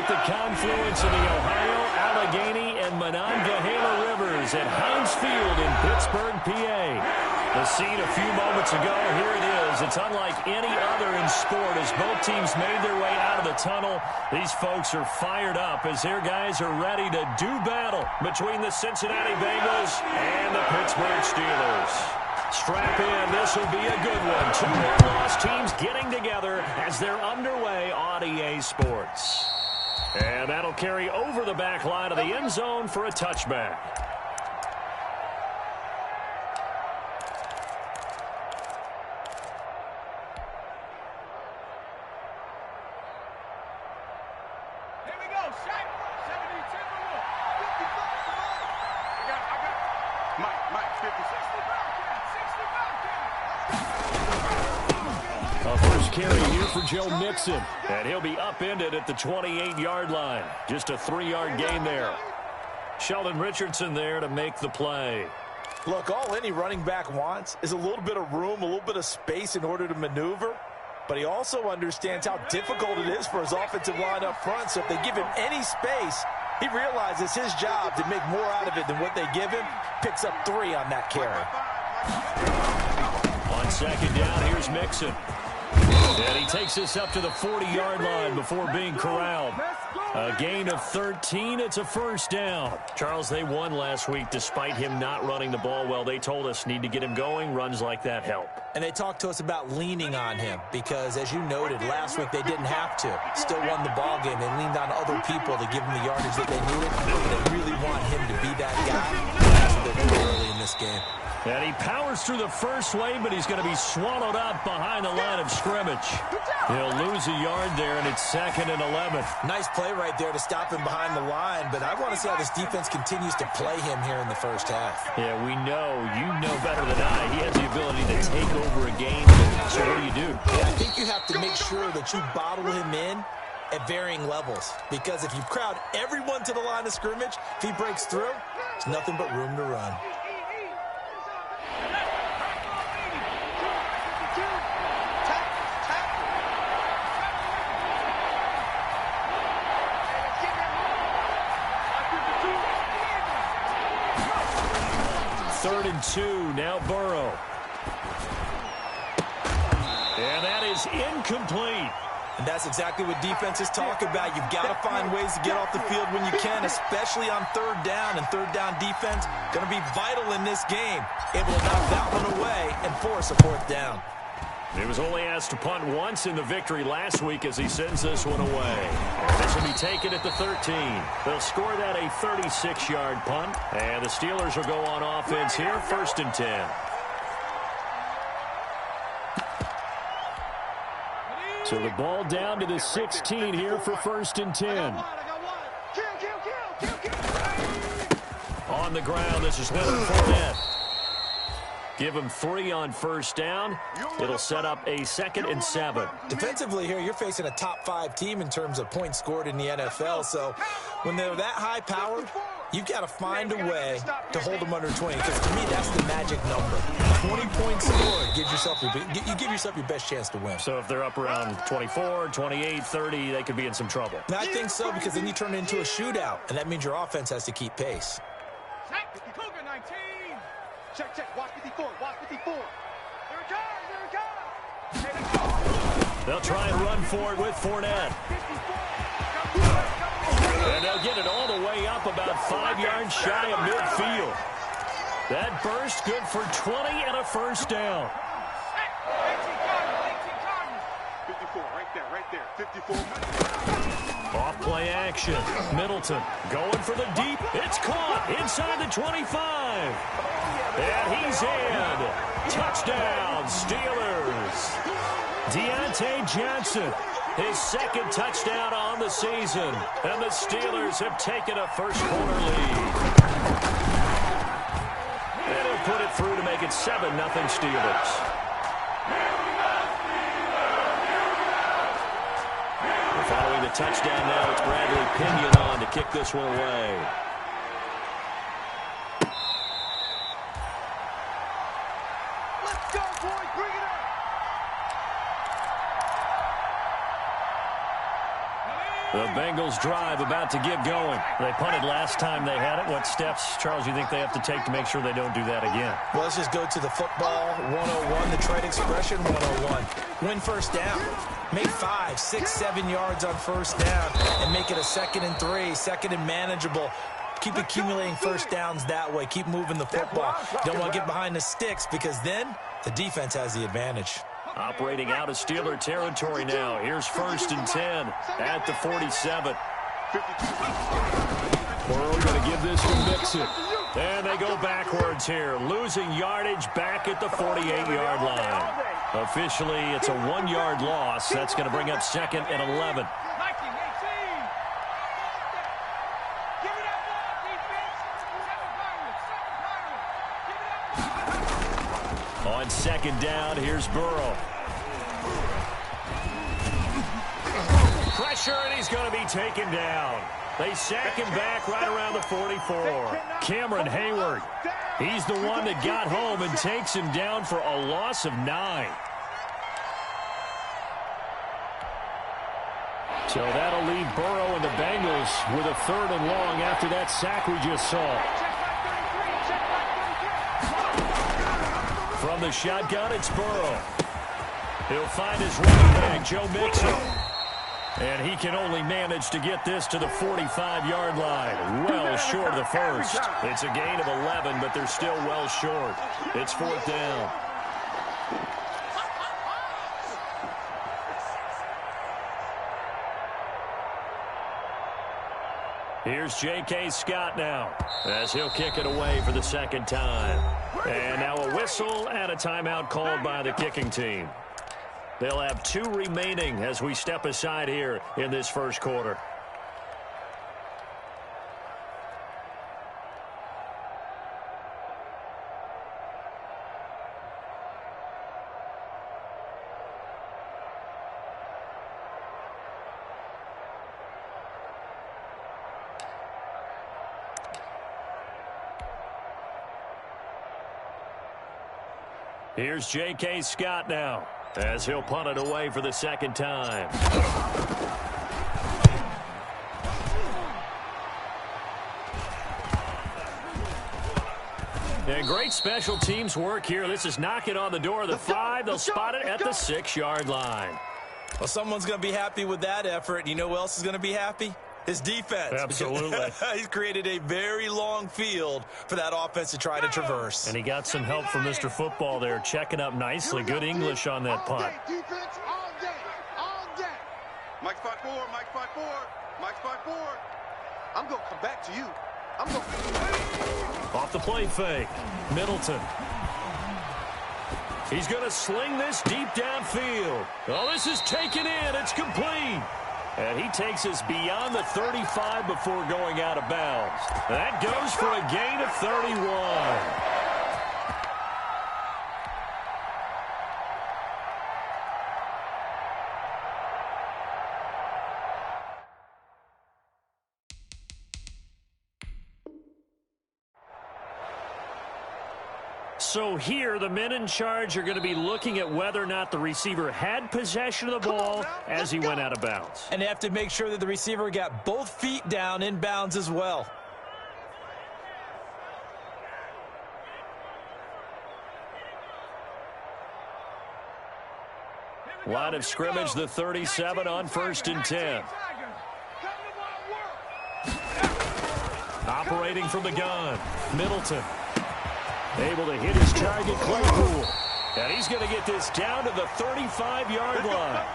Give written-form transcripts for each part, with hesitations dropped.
at the confluence of the Ohio, Allegheny, and Monongahela Rivers at Heinz Field in Pittsburgh, PA. The scene a few moments ago, here it is. It's unlike any other in sport as both teams made their way out of the tunnel. These folks are fired up as their guys are ready to do battle between the Cincinnati Bengals and the Pittsburgh Steelers. Strap in, this will be a good one. Two one-loss teams getting together as they're underway on EA Sports. And that'll carry over the back line of the end zone for a touchback. Carry here for Joe Mixon, and he'll be upended at the 28-yard line. Just a 3-yard gain there. Sheldon Richardson there to make the play. Look, all any running back wants is a little bit of room, a little bit of space in order to maneuver, but he also understands how difficult it is for his offensive line up front, so if they give him any space, he realizes his job to make more out of it than what they give him, picks up 3 on that carry. On second down, here's Mixon. And he takes this up to the 40-yard line before being corralled. A gain of 13. It's a first down. Charles, they won last week despite him not running the ball well. They told us need to get him going. Runs like that help. And they talked to us about leaning on him because, as you noted, last week they didn't have to. Still won the ball game. They leaned on other people to give him the yardage that they needed. They really want him to be that guy. That's what they're doing early in this game. And he powers through the first wave, but he's going to be swallowed up behind the line of scrimmage. He'll lose a yard there, and it's 2nd and 11. Nice play right there to stop him behind the line, but I want to see how this defense continues to play him here in the first half. Yeah, we know. You know better than I. He has the ability to take over a game. So what do? Yeah, I think you have to make sure that you bottle him in at varying levels, because if you crowd everyone to the line of scrimmage, if he breaks through, there's nothing but room to run. Third and 2, now Burrow. And that is incomplete. And that's exactly what defenses talk about. You've got to find ways to get off the field when you can, especially on third down. And third down defense going to be vital in this game. Able to knock that one away and force a 4th down. He was only asked to punt once in the victory last week as he sends this one away. This will be taken at the 13. They'll score that a 36-yard punt. And the Steelers will go on offense here, 1st and 10. So the ball down to the 16 here for 1st and 10. On the ground, this is Leonard Fournette. Give him 3 on first down. It'll set up a 2nd and 7. Defensively here, you're facing a top 5 team in terms of points scored in the NFL. So when they're that high powered, you've got to find a way to hold them under 20. Because to me, that's the magic number. 20 points scored gives yourself you give yourself your best chance to win. So if they're up around 24, 28, 30, they could be in some trouble. And I think so, because then you turn it into a shootout, and that means your offense has to keep pace. Check, watch 54, watch 54. Here it comes. They'll try and run for it with Fournette. And they'll get it all the way up about 5 yards shy of midfield. That burst good for 20 and a first down. 54, right there, 54. Off play action. Middleton going for the deep. It's caught inside the 25. And he's in. Touchdown, Steelers. Deontay Johnson, his 2nd touchdown on the season. And the Steelers have taken a first-quarter lead. And he'll put it through to make it 7-0 Steelers. Following the touchdown now, it's Bradley Pinion on to kick this one away. Let's go, boys. Bring it up. The Bengals drive about to get going. They punted last time they had it. What steps, Charles, you think they have to take to make sure they don't do that again? Well, let's just go to the football 101, the trade expression 101. Win first down. Make 5, 6, 7 yards on first down and make it a 2nd and 3, 2nd and manageable. Keep accumulating first downs that way. Keep moving the football. Don't want to get behind the sticks because then the defense has the advantage. Operating out of Steeler territory now. Here's 1st and 10 at the 47. Burrow going to give this to Mixon. And they go backwards here. Losing yardage back at the 48-yard line. Officially, it's a 1-yard loss. That's going to bring up 2nd and 11. On 2nd down, here's Burrow. Pressure, and he's going to be taken down. They sack him back right around the 44. Cameron Hayward, he's the one that got home and takes him down for a loss of 9. So that'll leave Burrow and the Bengals with a 3rd and long after that sack we just saw. From the shotgun, it's Burrow. He'll find his running back, Joe Mixon. And he can only manage to get this to the 45-yard line. Well short of the first. It's a gain of 11, but they're still well short. It's 4th down. Here's J.K. Scott now as he'll kick it away for the 2nd time. And now a whistle and a timeout called by the kicking team. They'll have 2 remaining as we step aside here in this first quarter. Here's J.K. Scott now as he'll punt it away for the 2nd time. And great special teams work here. This is knocking on the door of the 5. They'll spot it at the 6-yard line. Well, someone's going to be happy with that effort. You know who else is going to be happy? His defense. Absolutely. He's created a very long field for that offense to try to traverse. And he got some help from Mr. Football there, checking up nicely. Good English on that punt. Defense all day, all day. Mike 5-4, Mike 5-4, Mike 5-4. I'm going to come back to you. I'm going to... Off the play fake, Middleton. He's going to sling this deep downfield. Oh, this is taken in. It's complete. And he takes us beyond the 35 before going out of bounds. That goes for a gain of 31. So here, the men in charge are going to be looking at whether or not the receiver had possession of the ball as he went out of bounds. And they have to make sure that the receiver got both feet down in bounds as well. Line of scrimmage, the 37 on 1st and 10. Operating from the gun, Middleton. Able to hit his target, Claypool. And he's going to get this down to the 35-yard line.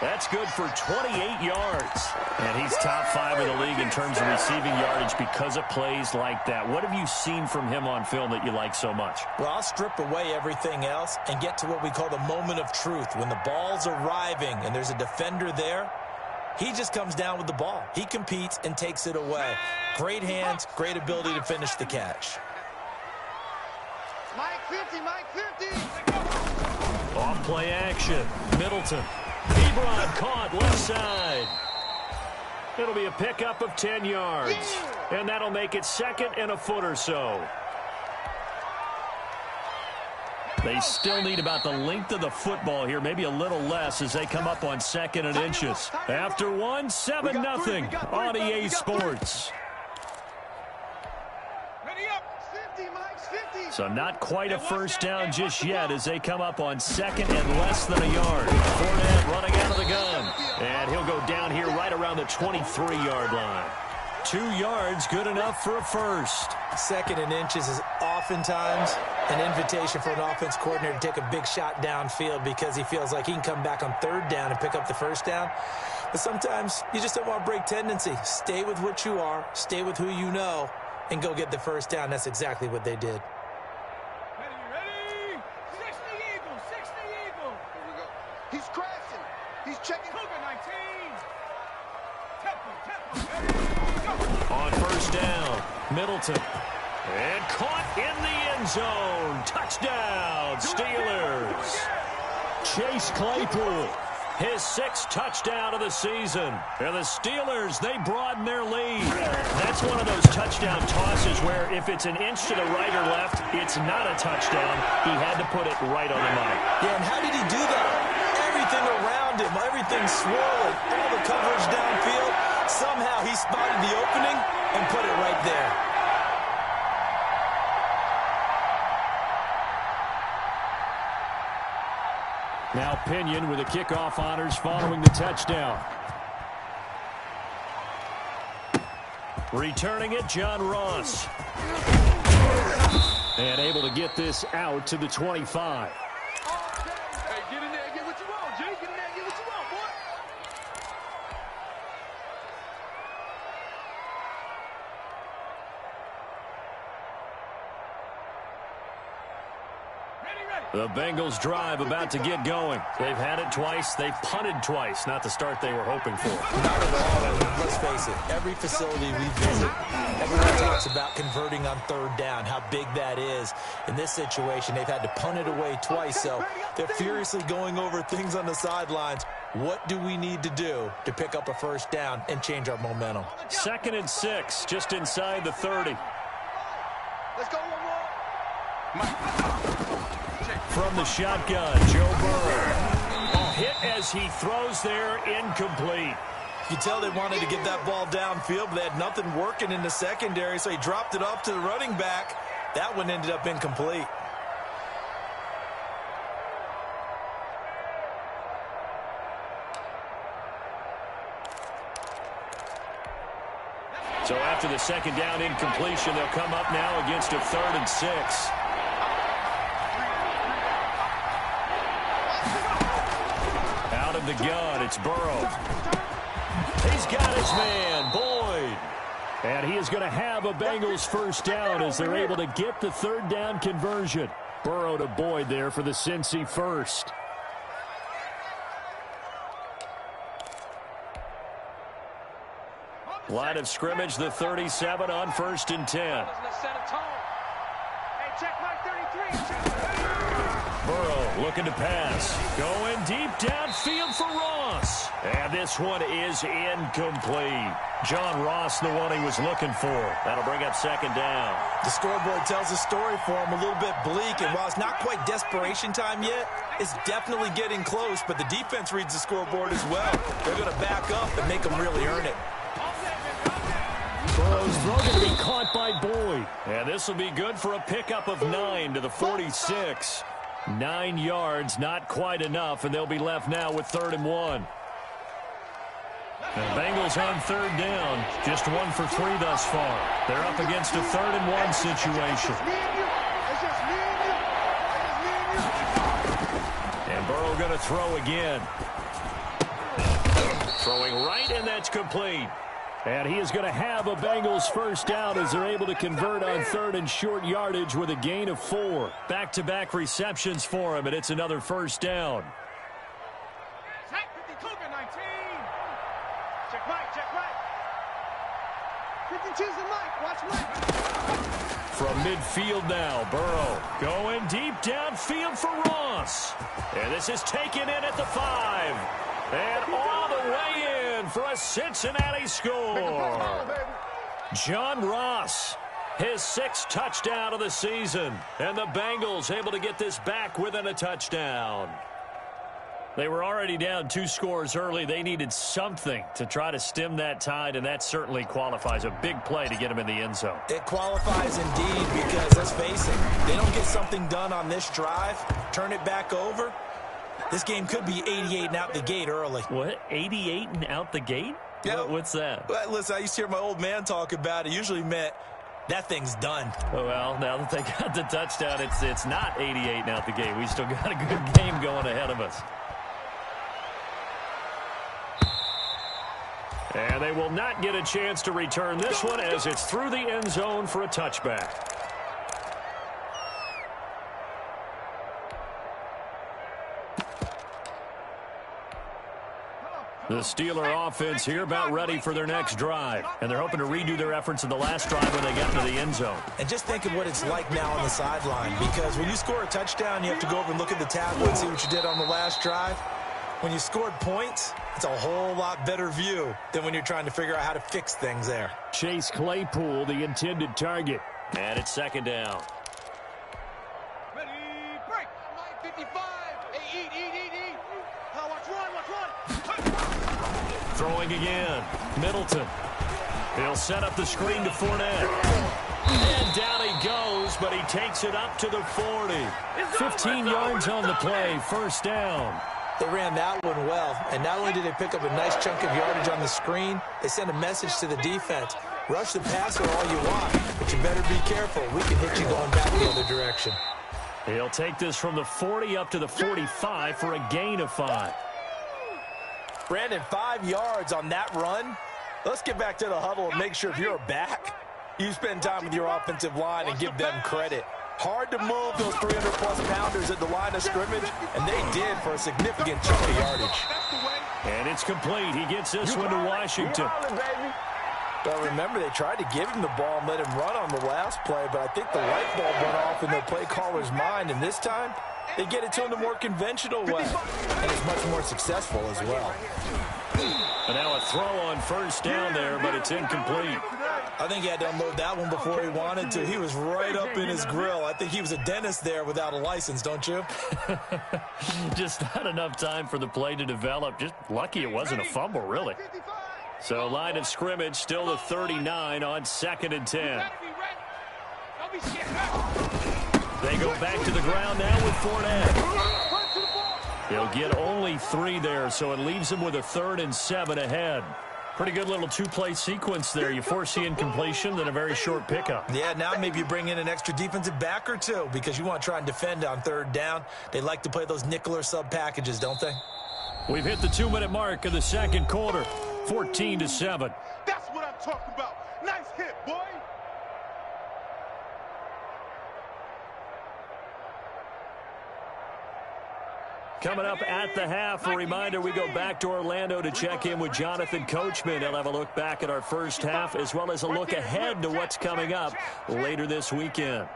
That's good for 28 yards. And he's top 5 in the league in terms of receiving yardage because of plays like that. What have you seen from him on film that you like so much? Well, I'll strip away everything else and get to what we call the moment of truth. When the ball's arriving and there's a defender there, he just comes down with the ball. He competes and takes it away. Great hands, great ability to finish the catch. Mike 50, Mike 50. Off play action. Middleton. Ebron caught left side. It'll be a pickup of 10 yards. And that'll make it 2nd and a foot or so. They still need about the length of the football here, maybe a little less as they come up on 2nd and inches. After one, 7-0 on EA Sports. So not quite a first down just yet as they come up on 2nd and less than a yard. Fournette running out of the gun. And he'll go down here right around the 23-yard line. 2 yards, good enough for a first. 2nd and inches is oftentimes an invitation for an offense coordinator to take a big shot downfield because he feels like he can come back on 3rd down and pick up the first down. But sometimes you just don't want to break tendency. Stay with what you are, stay with who you know, and go get the first down. That's exactly what they did. Ready? 60 Eagle, 60 Eagle. Here we go. He's crashing. He's checking. Cougar 19. On first down, Middleton. And caught in the end zone. Touchdown, Steelers. Chase Claypool, his 6th touchdown of the season. And the Steelers, they broaden their lead. That's one of those touchdown tosses where if it's an inch to the right or left, it's not a touchdown. He had to put it right on the money. Yeah, and how did he do that? Everything around him, everything swirling, all the coverage downfield. Somehow he spotted the opening and put it right there. Now Pinion with the kickoff honors following the touchdown. Returning it, John Ross. And able to get this out to the 25. Hey, get in there and get what you want, G. Get in there and get what you want, boy. The Bengals drive about to get going. They've had it twice. They've punted twice. Not the start they were hoping for. Not at all. Let's face it. Every facility we visit, everyone talks about converting on 3rd down, how big that is. In this situation, they've had to punt it away twice, so they're furiously going over things on the sidelines. What do we need to do to pick up a first down and change our momentum? 2nd and 6, just inside the 30. Let's go one more. From the shotgun, Joe Burrow. Hit as he throws there, incomplete. You tell they wanted to get that ball downfield, but they had nothing working in the secondary, so he dropped it off to the running back. That one ended up incomplete. So after the 2nd down incompletion, they'll come up now against a 3rd and 6. Out of the gun, it's Burrow. He's got his man, Boyd. And he is going to have a Bengals first down as they're able to get the 3rd down conversion. Burrow to Boyd there for the Cincy first. Line of scrimmage, the 37 on 1st and 10. Burrow looking to pass. Going deep downfield for Ross. And this one is incomplete. John Ross, the one he was looking for. That'll bring up 2nd down. The scoreboard tells a story for him, a little bit bleak. And while it's not quite desperation time yet, it's definitely getting close. But the defense reads the scoreboard as well. They're going to back up and make them really earn it. Burrow's throw going to be caught by Boyd. And this will be good for a pickup of 9 to the 46. 9 yards, not quite enough, and they'll be left now with 3rd and 1. The Bengals on 3rd down, just 1 for 3 thus far. They're up against a 3rd and 1 situation. And Burrow going to throw again. Throwing right, and that's complete. And he is going to have a Bengals first down as they're able to convert on 3rd and short yardage with a gain of 4. Back-to-back receptions for him, and it's another first down. Check right, check right. 52's the mic, watch Mike. From midfield now, Burrow going deep downfield for Ross. And this is taken in at the 5. And all the way in for a Cincinnati score. John Ross His 6th touchdown of the season. And the Bengals able to get this back within a touchdown. They were already down 2 scores early. They needed something to try to stem that tide, and that certainly qualifies. A big play to get them in the end zone. It qualifies indeed because, let's face it, they don't get something done on this drive, turn it back over, this game could be 88 and out the gate early. What? 88 and out the gate? Yeah. What's that? Well, listen, I used to hear my old man talk about it. Usually meant that thing's done. Well, now that they got the touchdown, it's not 88 and out the gate. We still got a good game going ahead of us. And they will not get a chance to return this one as it's through the end zone for a touchback. The Steeler offense here about ready for their next drive. And they're hoping to redo their efforts in the last drive when they got into the end zone. And just think of what it's like now on the sideline, because when you score a touchdown, you have to go over and look at the tablet and see what you did on the last drive. When you scored points, it's a whole lot better view than when you're trying to figure out how to fix things there. Chase Claypool, the intended target. And it's 2nd down. Ready, break. 55. Hey, eat. Watch one. Throwing again. Middleton. He'll set up the screen to Fournette. And down he goes, but he takes it up to the 40. 15 yards on the play, 1st down. They ran that one well, and not only did they pick up a nice chunk of yardage on the screen, they sent a message to the defense. Rush the passer all you want, but you better be careful. We can hit you going back the other direction. He'll take this from the 40 up to the 45 for a gain of 5. Brandon, 5 yards on that run. Let's get back to the huddle and make sure if you're back, you spend time with your offensive line and give them credit. Hard to move those 300-plus pounders at the line of scrimmage, and they did for a significant chunk of yardage. And it's complete. He gets this one to Washington. Well, remember, they tried to give him the ball and let him run on the last play, but I think the light bulb went off in their play caller's mind, and this time they get it to him the more conventional way, and it's much more successful as well. And now a throw on 1st down there, but it's incomplete. I think he had to unload that one before he wanted to. He was right up in his grill. I think he was a dentist there without a license, don't you? Just not enough time for the play to develop. Just lucky it wasn't a fumble, really. So line of scrimmage still the 39 on 2nd and 10. They go back to the ground now with Fournette. He'll get only 3 there, so it leaves him with a 3rd and 7 ahead. Pretty good little 2-play sequence there. You foresee incompletion, then a very short pickup. Yeah, now maybe you bring in an extra defensive back or two because you want to try and defend on 3rd down. They like to play those nickel or sub packages, don't they? We've hit the 2-minute mark of the 2nd quarter, 14-7. That's what I'm talking about. Nice hit, boy. Coming up at the half, a reminder, we go back to Orlando to check in with Jonathan Coachman. He'll have a look back at our first half as well as a look ahead to what's coming up later this weekend.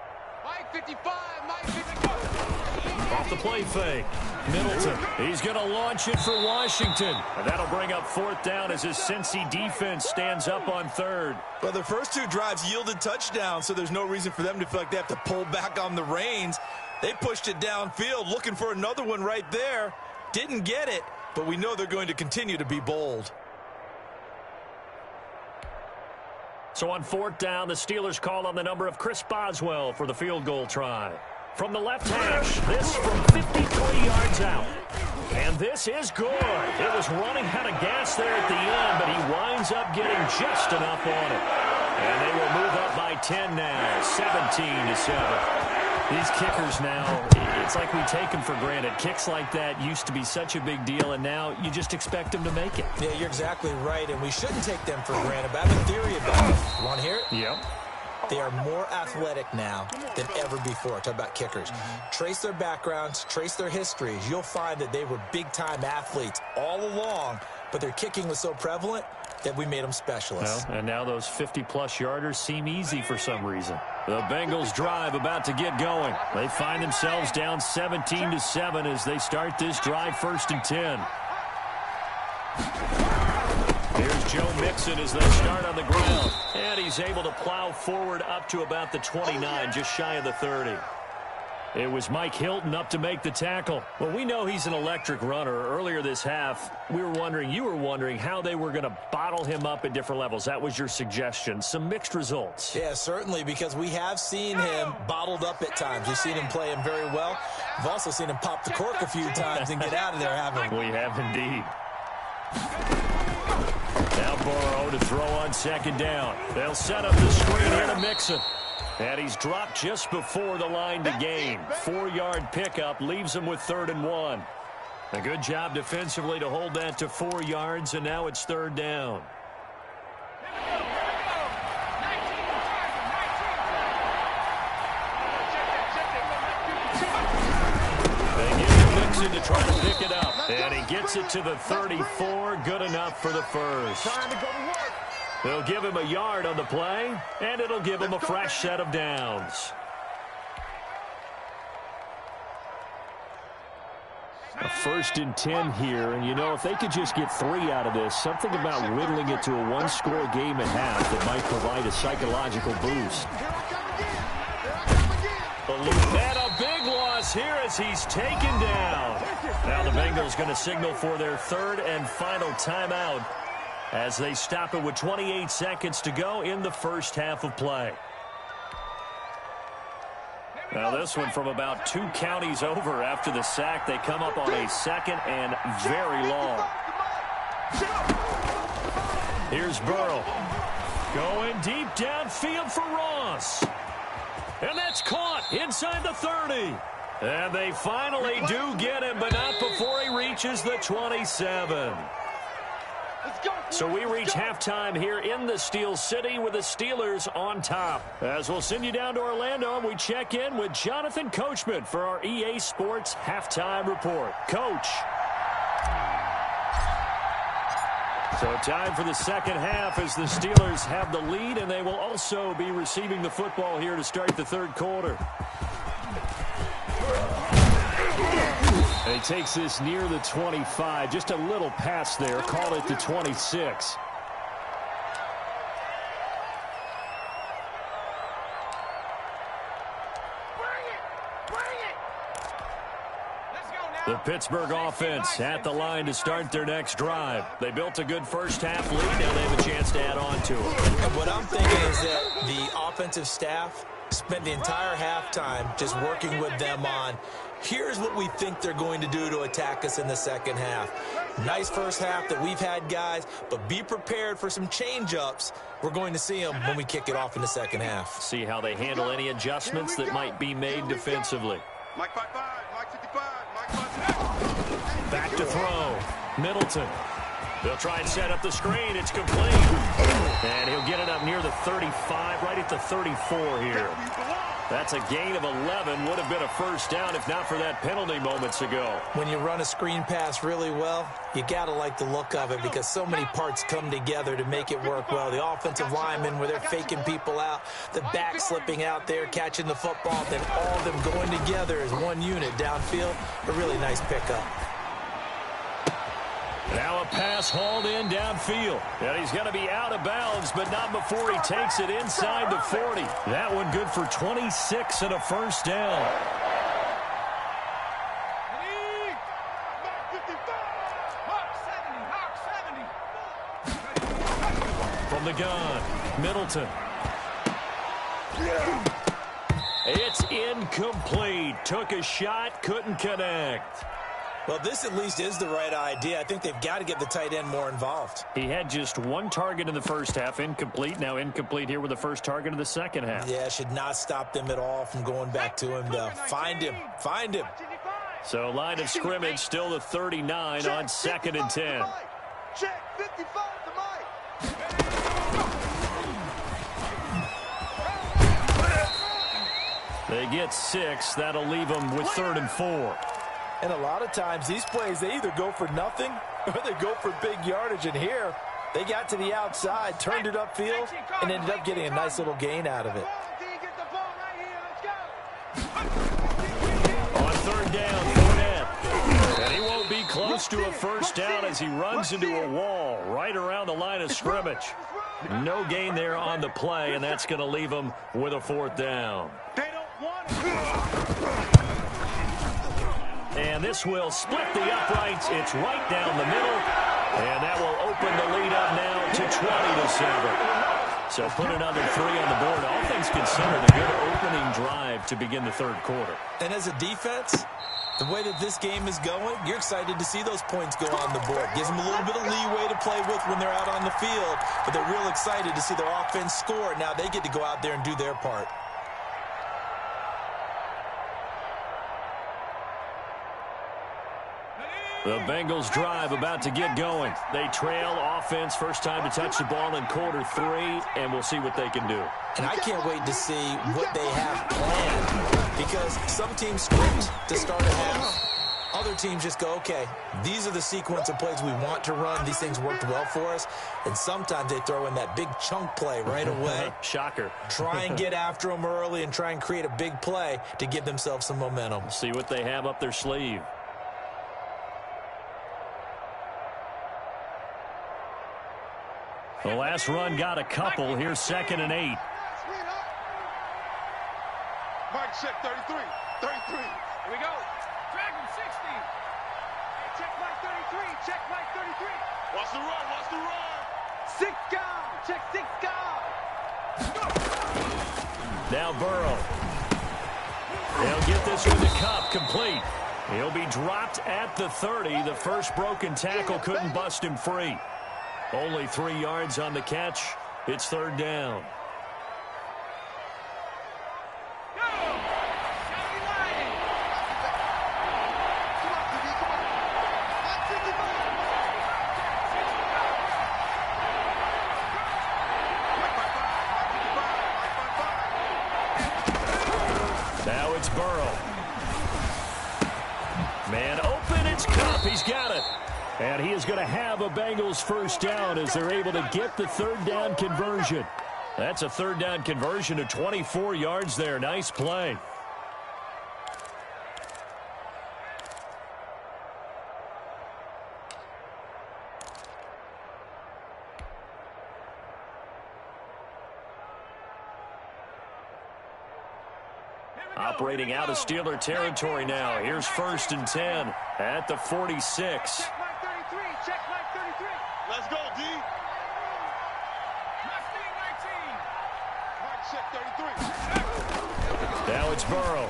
Off the play fake. Middleton, he's going to launch it for Washington. And that'll bring up 4th down as his Cincy defense stands up on 3rd. Well, the first 2 drives yielded touchdowns, so there's no reason for them to feel like they have to pull back on the reins. They pushed it downfield, looking for another one right there. Didn't get it, but we know they're going to continue to be bold. So on 4th down, the Steelers call on the number of Chris Boswell for the field goal try. From the left hash, this from 53 yards out. And this is good. It was running out of gas there at the end, but he winds up getting just enough on it. And they will move up by 10 now, 17-7. These kickers now, it's like we take them for granted. Kicks like that used to be such a big deal, and now you just expect them to make it. Yeah, you're exactly right, and we shouldn't take them for granted. But I have a theory about it. You want to hear it? Yep. They are more athletic now than ever before. Talk about kickers. Trace their backgrounds, trace their histories. You'll find that they were big-time athletes all along, but their kicking was so prevalent that we made them specialists. Well, and now those 50-plus yarders seem easy for some reason. The Bengals drive about to get going. They find themselves down 17-7 as they start this drive 1st and 10. Here's Joe Mixon as they start on the ground. And he's able to plow forward up to about the 29, just shy of the 30. It was Mike Hilton up to make the tackle. Well, we know he's an electric runner. Earlier this half, you were wondering how they were going to bottle him up at different levels. That was your suggestion. Some mixed results. Yeah, certainly, because we have seen him bottled up at times. We've seen him play him very well. We've also seen him pop the cork a few times and get out of there, haven't we? We have indeed. Now Burrow to throw on second down. They'll set up the screen here to Mixon. And he's dropped just before the line to gain. 4-yard pickup leaves him with 3rd and 1. A good job defensively to hold that to 4 yards, and now it's 3rd down. They give it to Mixon to try to pick it up. And he gets it to the 34. Good enough for the first. They'll give him a yard on the play, and it'll give him a fresh set of downs. A 1st and 10 here, and you know, if they could just get 3 out of this, something about whittling it to a 1-score game at half that might provide a psychological boost. And a big loss here as he's taken down. Now the Bengals going to signal for their 3rd and final timeout, as they stop it with 28 seconds to go in the first half of play. Now this one from about 2 counties over after the sack. They come up on a 2nd and very long. Here's Burrow. Going deep downfield for Ross. And that's caught inside the 30. And they finally do get him, but not before he reaches the 27. So we reach halftime here in the Steel City with the Steelers on top. As we'll send you down to Orlando, and we check in with Jonathan Coachman for our EA Sports Halftime Report. Coach. So time for the second half as the Steelers have the lead, and they will also be receiving the football here to start the 3rd quarter. And he takes this near the 25. Just a little pass there. Call it the 26. The Pittsburgh offense at the line to start their next drive. They built a good first half lead. Now they have a chance to add on to it. And what I'm thinking is that the offensive staff spent the entire halftime just working with them on, here's what we think they're going to do to attack us in the second half. Nice first half that we've had, guys, but be prepared for some change-ups. We're going to see them when we kick it off in the second half. See how they handle any adjustments that might be made defensively. Mike 5-5, Mike 55, Mike 5-5. Back to throw. Middleton. They'll try and set up the screen. It's complete. And he'll get it up near the 35, right at the 34 here. That's a gain of 11. Would have been a first down if not for that penalty moments ago. When you run a screen pass really well, you got to like the look of it because so many parts come together to make it work well. The offensive linemen where they're faking people out, the back slipping out there, catching the football, then all of them going together as one unit downfield. A really nice pickup. Now a pass hauled in downfield. And he's going to be out of bounds, but not before he takes it inside the 40. That one good for 26 and a first down. From the gun, Middleton. It's incomplete. Took a shot, couldn't connect. Well, this at least is the right idea. I think they've got to get the tight end more involved. He had just 1 target in the first half, incomplete. Now incomplete here with the first target of the second half. Yeah, should not stop them at all from going back to him, though. Find him. Find him. So line of scrimmage still the 39 on 2nd and 10. Check 55 to Mike. They get 6. That'll leave them with 3rd and 4. And a lot of times these plays, they either go for nothing or they go for big yardage. And here, they got to the outside, turned it upfield, and ended up getting a nice little gain out of it. On 3rd down, Fournette. And he won't be close close to a first down as he runs into a wall right around the line of scrimmage. No gain there on the play, and that's going to leave him with a 4th down. They don't want it. And this will split the uprights. It's right down the middle, and that will open the lead up now to 20-7. So put another 3 on the board. All things considered, a good opening drive to begin the 3rd quarter. And as a defense, the way that this game is going, you're excited to see those points go on the board. Gives them a little bit of leeway to play with when they're out on the field, but they're real excited to see their offense score. Now they get to go out there and do their part. The Bengals drive about to get going. They trail offense, first time to touch the ball in quarter 3, and we'll see what they can do. And I can't wait to see what they have planned, because some teams script to start a half. Other teams just go, okay, these are the sequence of plays we want to run. These things worked well for us. And sometimes they throw in that big chunk play right away. Shocker. Try and get after them early and try and create a big play to give themselves some momentum. See what they have up their sleeve. The last run got a couple. Here's 2nd and 8. Mike, check 33. 33. Here we go. Drag him 60. Check Mike 33. Check Mike 33. Watch the run. Watch the run. 6 guard. Check 6 guard. Now Burrow. They'll get this with the cup complete. He'll be dropped at the 30. The first broken tackle couldn't bust him free. Only 3 yards on the catch. It's 3rd down. Now it's Burrow. Man open, it's Cup. He's got it. And he is going to have a Bengals first down as they're able to get the 3rd down conversion. That's a 3rd down conversion to 24 yards there. Nice play. Operating out of Steeler territory now. Here's 1st and 10 at the 46. Check Mike 33. Let's go, D. Mike, check 33. Now it's Burrow.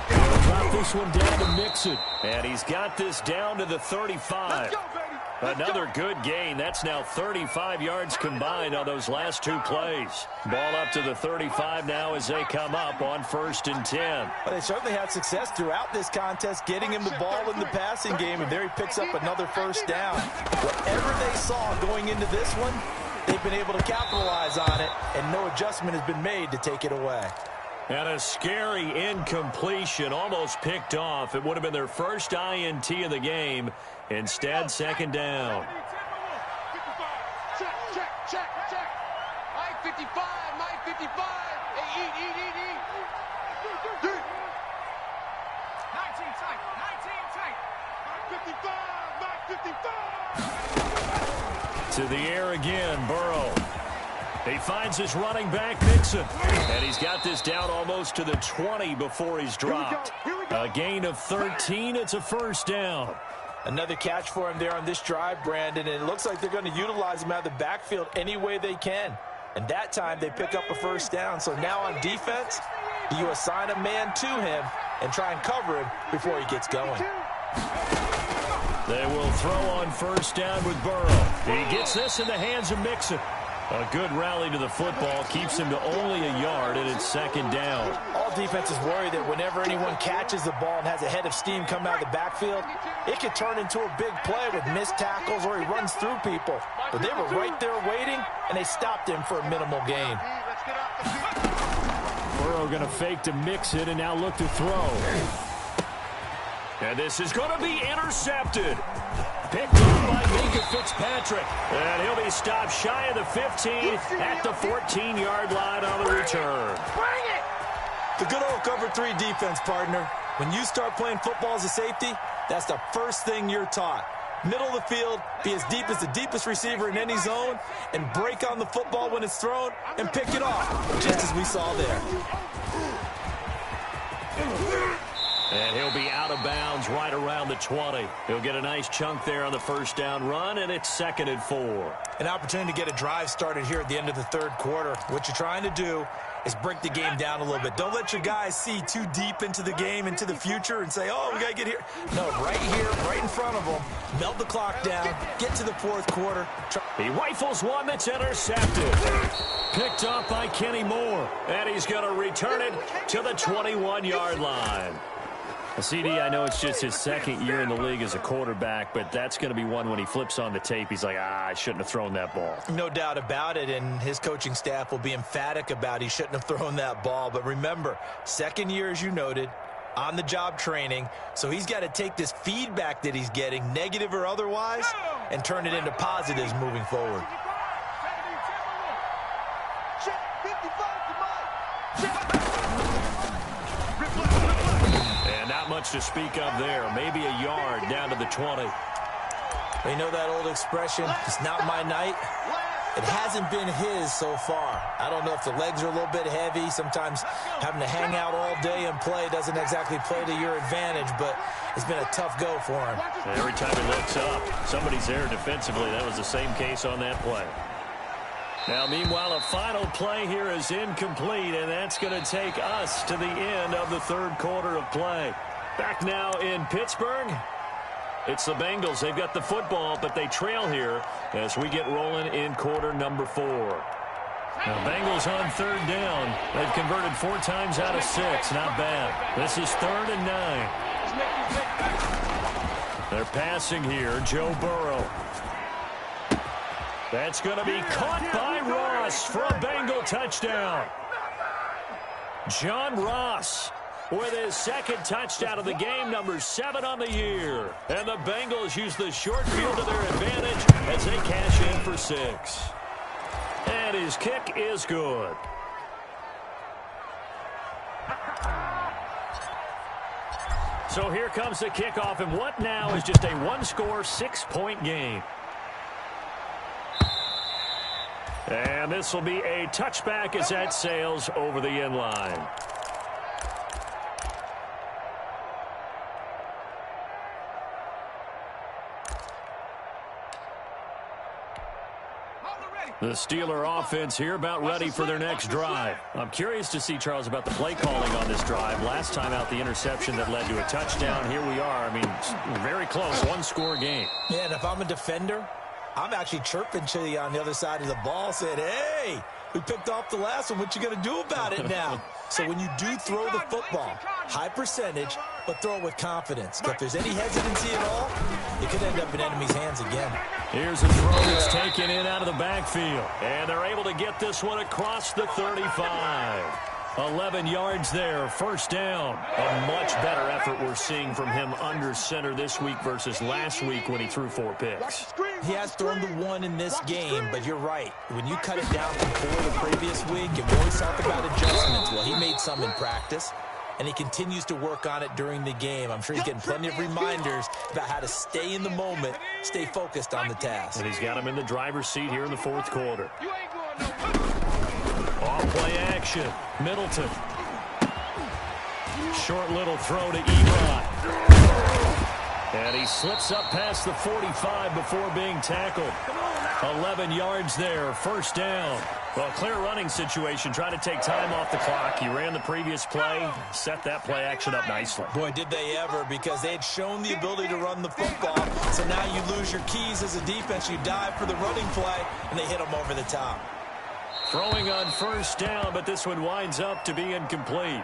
He'll drop this one down to Mixon. And he's got this down to the 35. Let's go, baby. Another good gain. That's now 35 yards combined on those last 2 plays. Ball up to the 35 now as they come up on 1st and 10. But they certainly had success throughout this contest, getting him the ball in the passing game, and there he picks up another first down. Whatever they saw going into this one, they've been able to capitalize on it, and no adjustment has been made to take it away. And a scary incompletion, almost picked off. It would have been their first INT of the game. Instead, 2nd down. Check, check, check, check. Mike 55, Mike 55. Hey, eat. 19 tight, 19 tight. Mike 55, Mike 55. To the air again, Burrow. He finds his running back, Mixon. And he's got this down almost to the 20 before he's dropped. A gain of 13. It's a first down. Another catch for him there on this drive, Brandon, and it looks like they're going to utilize him out of the backfield any way they can. And that time they pick up a first down. So now on defense, you assign a man to him and try and cover him before he gets going. They will throw on first down with Burrow. He gets this in the hands of Mixon. A good rally to the football keeps him to only a yard, and it's 2nd down. All defenses worry that whenever anyone catches the ball and has a head of steam come out of the backfield, it could turn into a big play with missed tackles or he runs through people. But they were right there waiting, and they stopped him for a minimal gain. Burrow going to fake to mix it and now look to throw. And this is going to be intercepted. Picked up by Minka Fitzpatrick. And he'll be stopped shy of the 15 at the 14-yard line on the return. Bring it! The good old cover 3 defense, partner. When you start playing football as a safety, That's the first thing you're taught. Middle of the field, be as deep as the deepest receiver in any zone, and break on the football when it's thrown and pick it off, just as we saw there. And he'll be out of bounds right around the 20. He'll get a nice chunk there on the first down run, and it's 2nd and 4. An opportunity to get a drive started here at the end of the third quarter. What you're trying to do is break the game down a little bit. Don't let your guys see too deep into the game, into the future, and say, oh, we got to get here. No, right here, right in front of them. Melt the clock down, get to the fourth quarter. He rifles one that's intercepted. Picked up by Kenny Moore, and he's going to return it to the 21-yard line. CD, I know it's just his 2nd year in the league as a quarterback, but that's going to be one when he flips on the tape, he's like, I shouldn't have thrown that ball. No doubt about it, and his coaching staff will be emphatic about he shouldn't have thrown that ball. But remember, 2nd year, as you noted, on-the-job training, so he's got to take this feedback that he's getting, negative or otherwise, and turn it into positives moving forward. Not much to speak of there. Maybe a yard down to the 20. You know that old expression, it's not my night? It hasn't been his so far. I don't know if the legs are a little bit heavy. Sometimes having to hang out all day and play doesn't exactly play to your advantage, but it's been a tough go for him. Every time he looks up, somebody's there defensively. That was the same case on that play. Now, meanwhile, a final play here is incomplete, and that's going to take us to the end of the third quarter of play. Back now in Pittsburgh. It's the Bengals. They've got the football, but they trail here as we get rolling in quarter number 4. Now, Bengals on 3rd down. They've converted 4 times out of 6. Not bad. This is 3rd and 9. They're passing here. Joe Burrow. That's going to be caught by Ross for a Bengal touchdown. John Ross with his 2nd touchdown of the game, number 7 on the year. And the Bengals use the short field to their advantage as they cash in for 6. And his kick is good. So here comes the kickoff, and what now is just a one-score, 6-point game. And this will be a touchback as that sails over the end line. The Steeler offense here about ready for their next drive. I'm curious to see, Charles, about the play calling on this drive. Last time out, the interception that led to a touchdown. Here we are. I mean, very close, one-score game. Yeah, and if I'm a defender, I'm actually chirping to you on the other side of the ball, saying, hey, we picked off the last one. What you going to do about it now? So when you do throw the football, high percentage, but throw it with confidence. If there's any hesitancy at all, it could end up in enemy's hands again. Here's a throw that's taken in out of the backfield. And they're able to get this one across the 35. 11 yards there, 1st down. A much better effort we're seeing from him under center this week versus last week when he threw 4 picks. He has thrown the 1 in this game, but you're right. When you cut it down from 4 the previous week, and we always talk about adjustments. Well, he made some in practice, and he continues to work on it during the game. I'm sure he's getting plenty of reminders about how to stay in the moment, stay focused on the task. And he's got him in the driver's seat here in the 4th quarter. Off-play action. Middleton. Short little throw to Ebron. And he slips up past the 45 before being tackled. 11 yards there, 1st down. Well, clear running situation, trying to take time off the clock. He ran the previous play, set that play action up nicely. Boy, did they ever, because they had shown the ability to run the football. So now you lose your keys as a defense. You dive for the running play, and they hit them over the top. Throwing on 1st down, but this one winds up to be incomplete.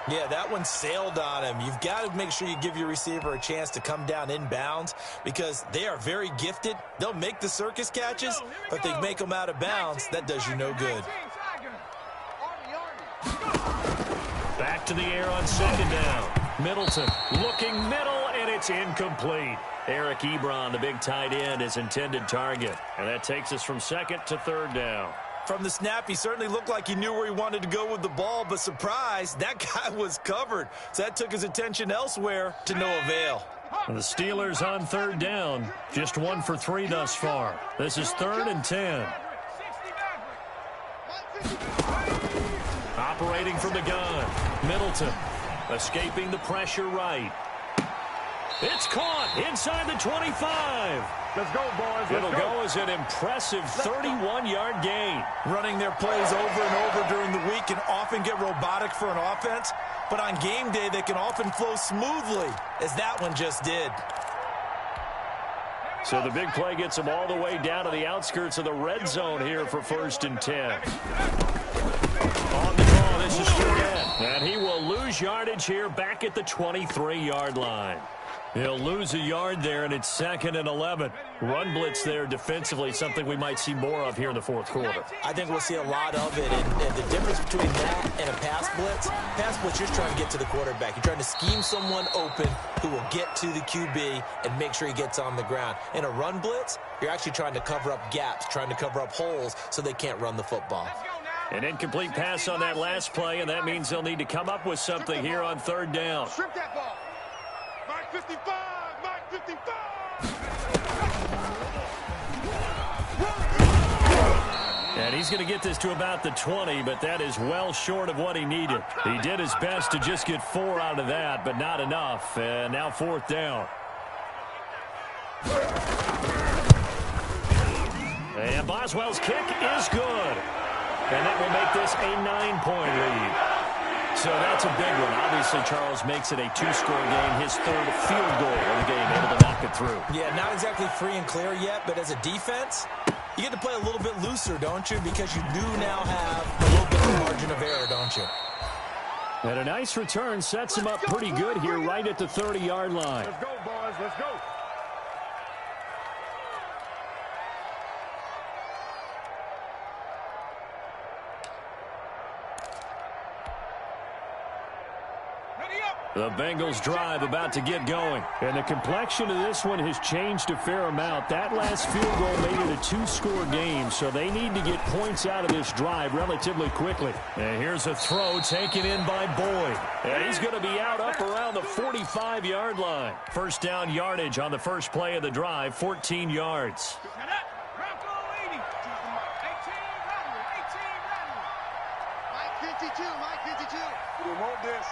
Yeah, that one sailed on him. You've got to make sure you give your receiver a chance to come down inbounds because they are very gifted. They'll make the circus catches, but if they make them out of bounds, that does you no good. Back to the air on 2nd down. Middleton looking middle, and it's incomplete. Eric Ebron, the big tight end, his intended target. And that takes us from 2nd to 3rd down. From the snap, he certainly looked like he knew where he wanted to go with the ball, but surprise, that guy was covered. So that took his attention elsewhere to no avail. The Steelers on third down. Just 1 for 3 thus far. This is 3rd and 10. Operating from the gun. Middleton escaping the pressure right. It's caught inside the 25. Let's go, boys. It'll go as an impressive 31-yard gain. Running their plays over and over during the week can often get robotic for an offense, but on game day they can often flow smoothly, as that one just did. So the big play gets him all the way down to the outskirts of the red zone here for 1st and 10. On the ball, this is Fournette. And he will lose yardage here back at the 23-yard line. He'll lose a yard there, and it's 2nd and 11. Run blitz there defensively, something we might see more of here in the 4th quarter. I think we'll see a lot of it, and the difference between that and a pass blitz, you're just trying to get to the quarterback. You're trying to scheme someone open who will get to the QB and make sure he gets on the ground. In a run blitz, you're actually trying to cover up gaps, trying to cover up holes so they can't run the football. An incomplete pass on that last play, and that means they'll need to come up with something here on 3rd down. Strip that ball. Mark 55. Mark 55. And he's going to get this to about the 20, but that is well short of what he needed. He did his best to just get 4 out of that, but not enough. And now 4th down. And Boswell's kick is good. And that will make this a 9-point lead. So that's a big one. Obviously, Charles makes it a 2-score game. His 3rd field goal of the game, able to knock it through. Yeah, not exactly free and clear yet, but as a defense, you get to play a little bit looser, don't you? Because you do now have a little bit of margin of error, don't you? And a nice return sets him up pretty good here right at the 30-yard line. Let's go, boys. Let's go. The Bengals drive about to get going. And the complexion of this one has changed a fair amount. That last field goal made it a 2-score game, so they need to get points out of this drive relatively quickly. And here's a throw taken in by Boyd. And he's going to be out up around the 45-yard line. 1st down yardage on the first play of the drive, 14 yards. We want this.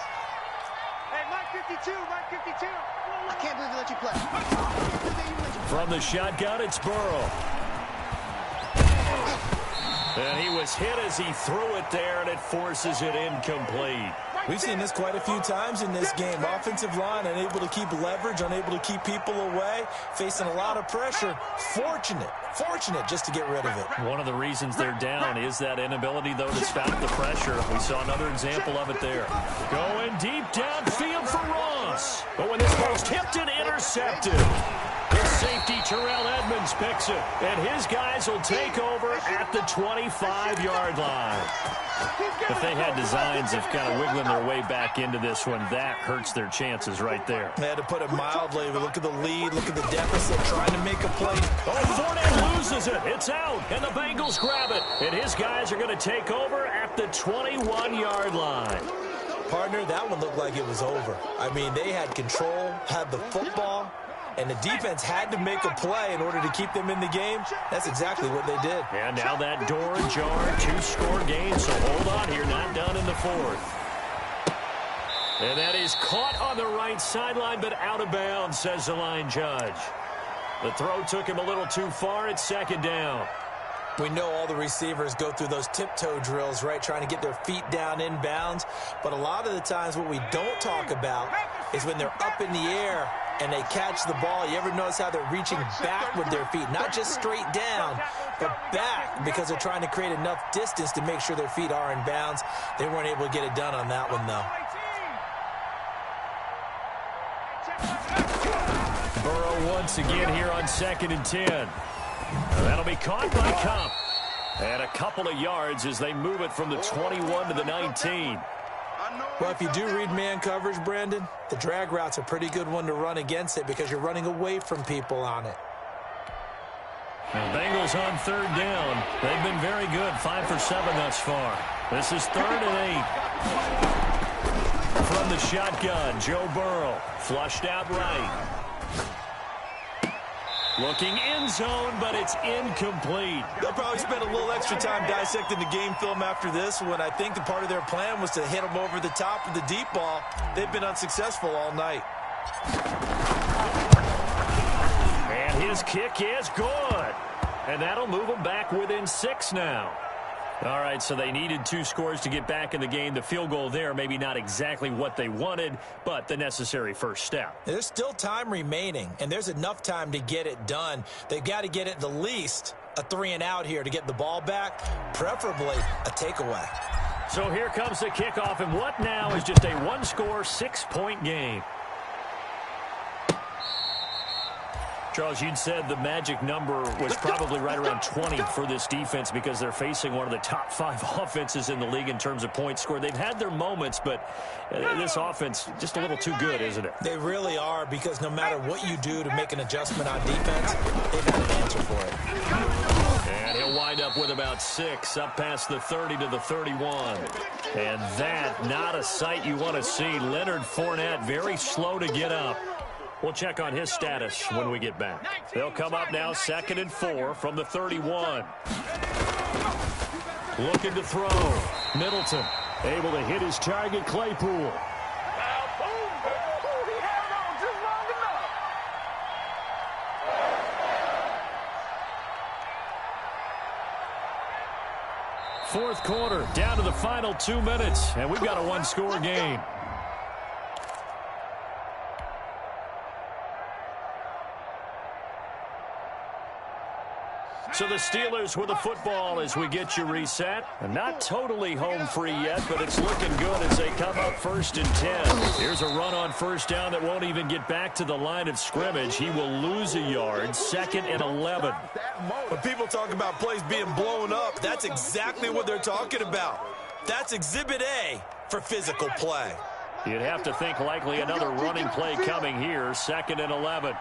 Hey, Mike 52, Mike 52. I can't believe they let you play. From the shotgun, it's Burrow. And he was hit as he threw it there, and it forces it incomplete. We've seen this quite a few times in this game. Offensive line unable to keep leverage, unable to keep people away, facing a lot of pressure. Fortunate just to get rid of it. One of the reasons they're down is that inability, though, to stop the pressure. We saw another example of it there. Going deep downfield for Ross. But when this ball's tipped and intercepted, his safety, Terrell Edmonds, picks it. And his guys will take over at the 25-yard line. If they had designs of kind of wiggling their way back into this one, that hurts their chances right there. They had to put it mildly. But look at the lead. Look at the deficit. Trying to make a play. Oh, Fournette loses it. It's out. And the Bengals grab it. And his guys are going to take over at the 21-yard line. Partner, that one looked like it was over. I mean, they had control, had the football, and the defense had to make a play in order to keep them in the game. That's exactly what they did. And now that door ajar, 2-score game, so hold on here, not done in the 4th. And that is caught on the right sideline, but out of bounds, says the line judge. The throw took him a little too far. It's 2nd down. We know all the receivers go through those tiptoe drills, right, trying to get their feet down inbounds. But a lot of the times what we don't talk about is when they're up in the air and they catch the ball. You ever notice how they're reaching back with their feet? Not just straight down, but back, because they're trying to create enough distance to make sure their feet are in bounds. They weren't able to get it done on that one, though. Burrow once again here on 2nd and 10. That'll be caught by Cup. And a couple of yards as they move it from the 21 to the 19. Well, if you do read man coverage, Brandon, the drag route's a pretty good one to run against it because you're running away from people on it. The Bengals on 3rd down. They've been very good, 5 for 7 thus far. This is 3rd and 8. From the shotgun, Joe Burrow flushed out right. Looking end zone, but it's incomplete. They'll probably spend a little extra time dissecting the game film after this one. I think the part of their plan was to hit them over the top of the deep ball. They've been unsuccessful all night. And his kick is good. And that'll move them back within 6 now. All right, so they needed 2 scores to get back in the game. The field goal there, maybe not exactly what they wanted, but the necessary first step. There's still time remaining, and there's enough time to get it done. They've got to get at the least a 3-and-out here to get the ball back, preferably a takeaway. So here comes the kickoff, and what now is just a 1-score, 6-point game. Charles, you'd said the magic number was probably right around 20 for this defense because they're facing one of the top 5 offenses in the league in terms of points scored. They've had their moments, but this offense just a little too good, isn't it? They really are, because no matter what you do to make an adjustment on defense, they've got an answer for it. And he'll wind up with about 6, up past the 30 to the 31. And that, not a sight you want to see. Leonard Fournette very slow to get up. We'll check on his status when we get back. They'll come up now 2nd and 4 from the 31. Looking to throw. Middleton able to hit his target, Claypool. Fourth quarter, down to the final 2 minutes, and we've got a 1-score game. So the Steelers with the football as we get you reset. Not totally home free yet, but it's looking good as they come up 1st and 10. Here's a run on 1st down that won't even get back to the line of scrimmage. He will lose a yard, 2nd and 11. When people talk about plays being blown up, that's exactly what they're talking about. That's Exhibit A for physical play. You'd have to think likely another running play coming here, 2nd and 11.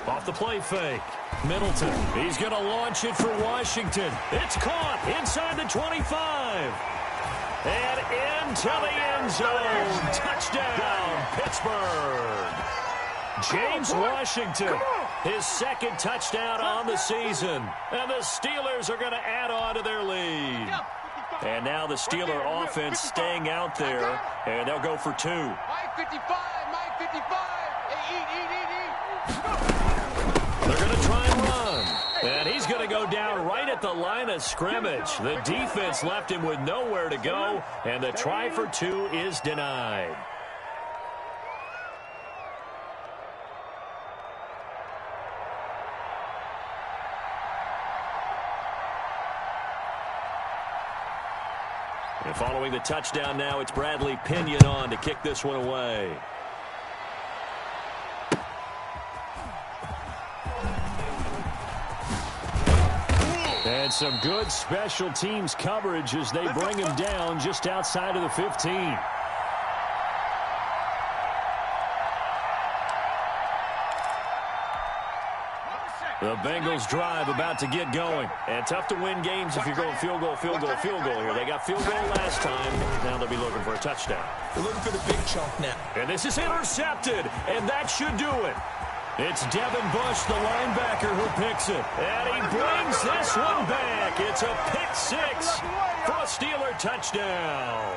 Off the play fake. Middleton. He's going to launch it for Washington. It's caught inside the 25. And into the end zone. Touchdown, Pittsburgh. James Washington, his 2nd touchdown on the season. And the Steelers are going to add on to their lead. And now the Steeler offense staying out there. And they'll go for 2. Mike 55, Mike 55. They're going to try and run. And he's going to go down right at the line of scrimmage. The defense left him with nowhere to go, and the try for 2 is denied. And following the touchdown now, it's Bradley Pinion on to kick this one away. And some good special teams coverage as they bring him down just outside of the 15. The Bengals drive about to get going. And tough to win games if you're going field goal, field goal, field goal here. They got field goal last time. Now they'll be looking for a touchdown. They're looking for the big chunk now. And this is intercepted, and that should do it. It's Devin Bush, the linebacker, who picks it. And he brings this one back. It's a pick 6 for a Steeler touchdown.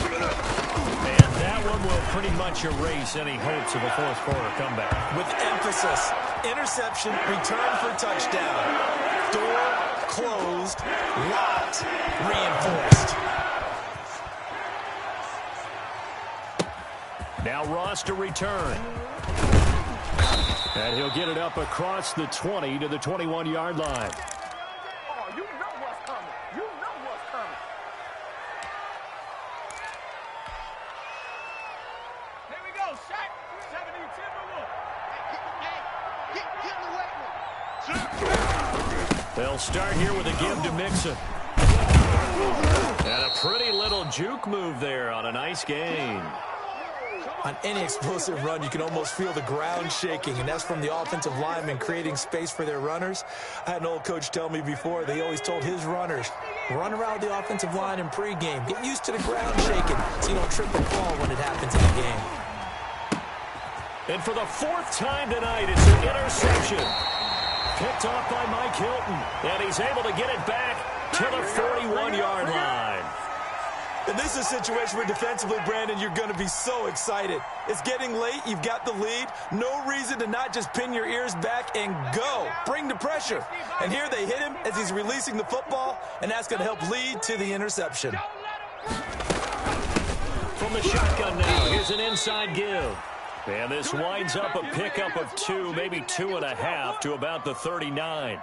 And that one will pretty much erase any hopes of a fourth quarter comeback. With emphasis, interception, return for touchdown. Door closed, locked, reinforced. Now Ross to return. And he'll get it up across the 20 to the 21-yard line. Oh, you know what's coming. You know what's coming. Here we go, Shaq. 70-10 rule. They'll start here with a give to Mixon. And a pretty little juke move there on a nice gain. On any explosive run, you can almost feel the ground shaking, and that's from the offensive linemen creating space for their runners. I had an old coach tell me before, they always told his runners, Run around the offensive line in pregame. Get used to the ground shaking so you don't trip and fall when it happens in the game. And for the fourth time tonight, it's an interception. Picked off by Mike Hilton. And he's able to get it back to the 41-yard line. And this is a situation where defensively, Brandon, you're going to be so excited. It's getting late. You've got the lead. No reason to not just pin your ears back and go. Bring the pressure. And here they hit him as he's releasing the football, and that's going to help lead to the interception. From the shotgun now, here's an inside give. And this winds up a pickup of 2, maybe 2.5 to about the 39.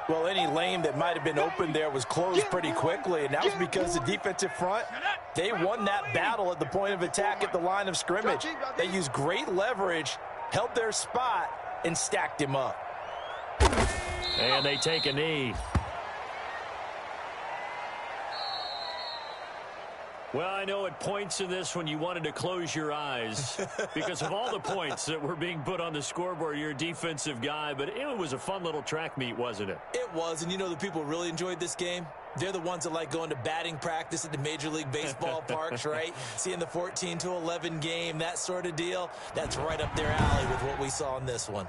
Well, any lane that might have been open there was closed pretty quickly, and that was because the defensive front, they won that battle at the point of attack at the line of scrimmage. They used great leverage, held their spot, and stacked him up. And they take a knee. Well, I know at points in this when you wanted to close your eyes because of all the points that were being put on the scoreboard. You're a defensive guy, but it was a fun little track meet, wasn't it? It was, and you know the people really enjoyed this game? They're the ones that like going to batting practice at the Major League Baseball parks, right? Seeing the 14-11 game, that sort of deal. That's right up their alley with what we saw in this one.